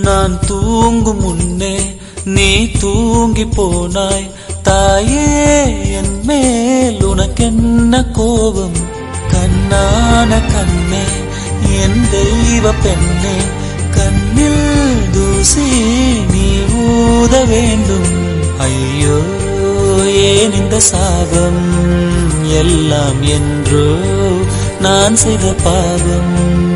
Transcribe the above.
நான் தூங்கும் முன்னே நீ தூங்கி போனாய் தாயே, என் மேல் உனக்கென்ன கோபம்? கண்ணான கண்ணே, என் தெய்வ பெண்ணே, கண்ணில் தூசி நீ ஊத வேண்டும். ஐயோ, ஏன் இந்த சாபம்? எல்லாம் என்றோ நான் செய்த பாவம்.